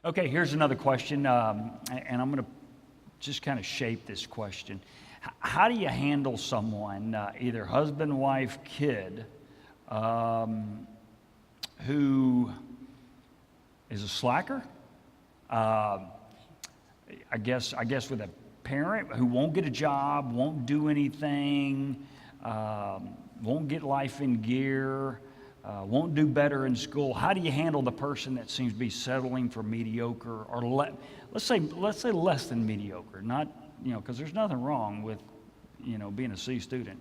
Okay, here's another question, and I'm going to just kind of shape this question. How do you handle someone, either husband, wife, kid, who is a slacker? I guess with a parent who won't get a job, won't do anything, won't get life in gear, won't do better in school. How do you handle the person that seems to be settling for mediocre, or let's say less than mediocre? Not, because there's nothing wrong with, being a C student.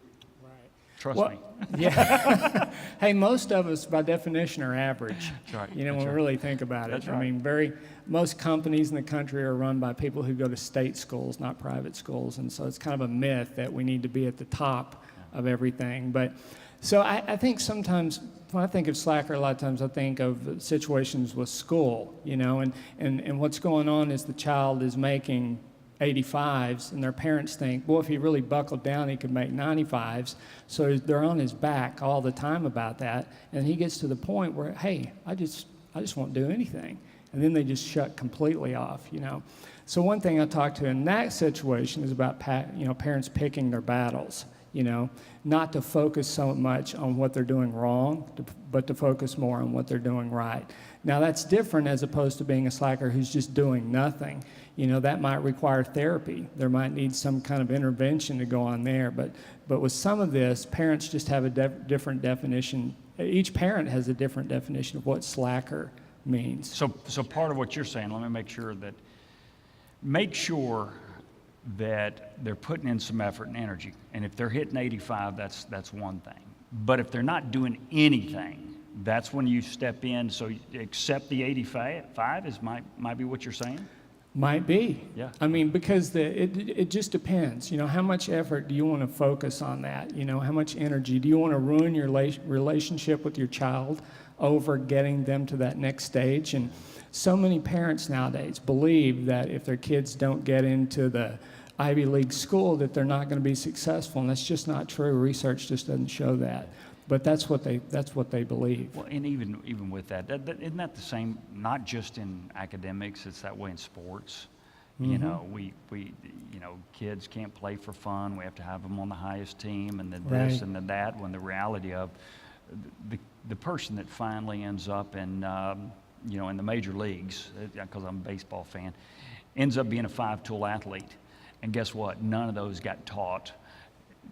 Trust me. Yeah. Hey, most of us, by definition, are average. That's right. When we really think about it. That's right. I mean, most companies in the country are run by people who go to state schools, not private schools, and so it's kind of a myth that we need to be at the top of everything. But so I think sometimes when I think of slacker, a lot of times I think of situations with school, and what's going on is the child is making 85s, and their parents think, well, if he really buckled down, he could make 95s. So they're on his back all the time about that, and he gets to the point where, hey, I just won't do anything, and then they just shut completely off, So one thing I talk to in that situation is about parents picking their battles, not to focus so much on what they're doing wrong, but to focus more on what they're doing right. Now that's different as opposed to being a slacker who's just doing nothing. That might require therapy. There might need some kind of intervention to go on there. But with some of this, parents just have a different definition. Each parent has a different definition of what slacker means. So part of what you're saying, let me make sure that they're putting in some effort and energy. And if they're hitting 85, that's one thing. But if they're not doing anything, that's when you step in. So accept the 85 might be what you're saying? Might be. Yeah. I mean, because it just depends. How much effort do you want to focus on that? How much energy? Do you want to ruin your relationship with your child over getting them to that next stage? And so many parents nowadays believe that if their kids don't get into the Ivy League school, that they're not going to be successful, and that's just not true. Research just doesn't show that. But that's what they believe. Well, and even with that, isn't that the same? Not just in academics; it's that way in sports. Mm-hmm. We kids can't play for fun. We have to have them on the highest team, and then this Right. and then that. When the reality of the person that finally ends up in in the major leagues, because I'm a baseball fan, ends up being a 5-tool athlete, and guess what? None of those got taught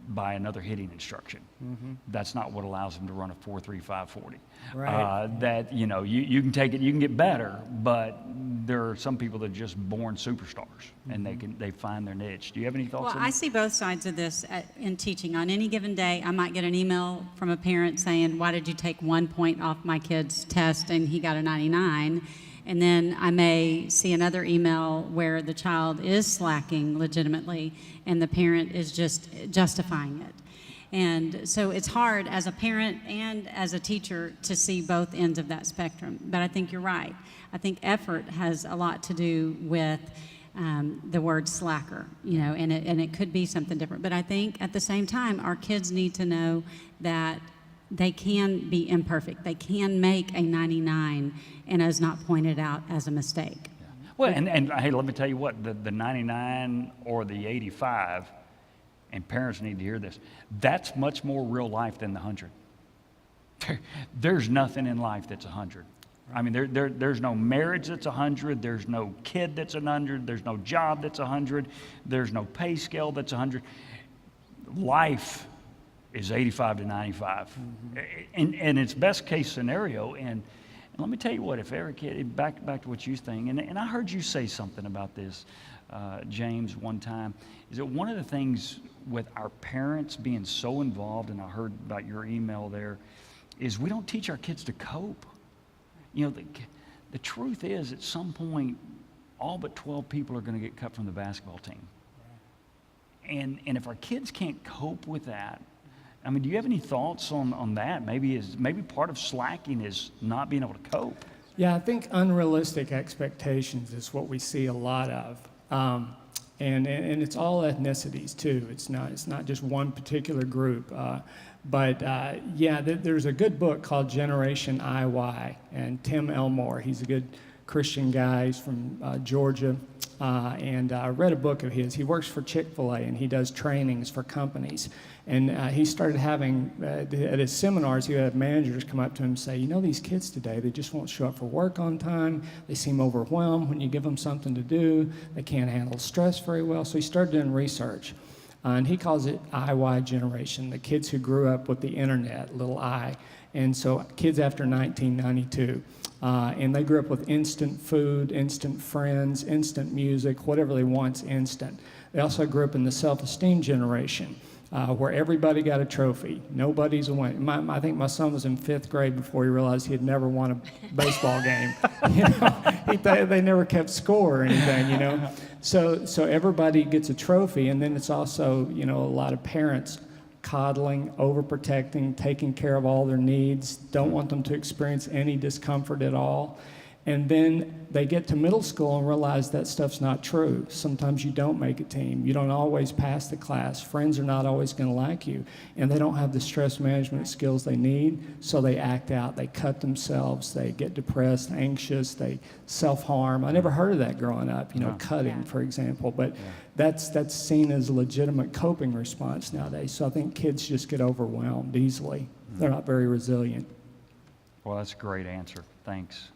by another hitting instruction. Mm-hmm. That's not what allows them to run a 4.35 40. Right. That you can take it, you can get better, but there are some people that are just born superstars, and they find their niche. Do you have any thoughts Well, on that? I see both sides of this in teaching. On any given day, I might get an email from a parent saying, why did you take 1 point off my kid's test and he got a 99? And then I may see another email where the child is slacking legitimately and the parent is just justifying it. And so it's hard as a parent and as a teacher to see both ends of that spectrum. But I think you're right. I think effort has a lot to do with the word slacker, and it could be something different. But I think at the same time, our kids need to know that they can be imperfect. They can make a 99 and is not pointed out as a mistake. Yeah. Well, and hey, let me tell you what, the 99 or the 85, and parents need to hear this, that's much more real life than the 100. There's nothing in life that's 100. I mean, there's no marriage that's 100. There's no kid that's 100. There's no job that's 100. There's no pay scale that's 100. Life is 85 to 95, and it's best case scenario. And let me tell you what, if every kid, back to what you think, and I heard you say something about this, James, one time, is that one of the things with our parents being so involved, and I heard about your email there, is we don't teach our kids to cope. The truth is, at some point, all but 12 people are going to get cut from the basketball team. And if our kids can't cope with that, I mean, do you have any thoughts on that? Maybe part of slacking is not being able to cope. Yeah, I think unrealistic expectations is what we see a lot of, and it's all ethnicities too. It's not just one particular group. There's a good book called Generation IY, and Tim Elmore, he's a good Christian guy. He's from Georgia. And I read a book of his. He works for Chick-fil-A, and he does trainings for companies. And he started having, at his seminars, he would have managers come up to him and say, you know, these kids today, they just won't show up for work on time. They seem overwhelmed when you give them something to do. They can't handle stress very well. So he started doing research. And he calls it IY generation, the kids who grew up with the internet, little I. And so kids after 1992. And they grew up with instant food, instant friends, instant music, whatever they want's instant. They also grew up in the self-esteem generation, where everybody got a trophy. Nobody's a winner. I think my son was in 5th grade before he realized he had never won a baseball game. You know, he thought they never kept score or anything, you know. So everybody gets a trophy, and then it's also, you know, a lot of parents coddling, overprotecting, taking care of all their needs, don't want them to experience any discomfort at all. And then they get to middle school and realize that stuff's not true. Sometimes you don't make a team. You don't always pass the class. Friends are not always going to like you. And they don't have the stress management skills they need, so they act out. They cut themselves. They get depressed, anxious. They self-harm. I never heard of that growing up, you know, cutting, for example. But that's seen as a legitimate coping response nowadays. So I think kids just get overwhelmed easily. They're not very resilient. Well, that's a great answer. Thanks.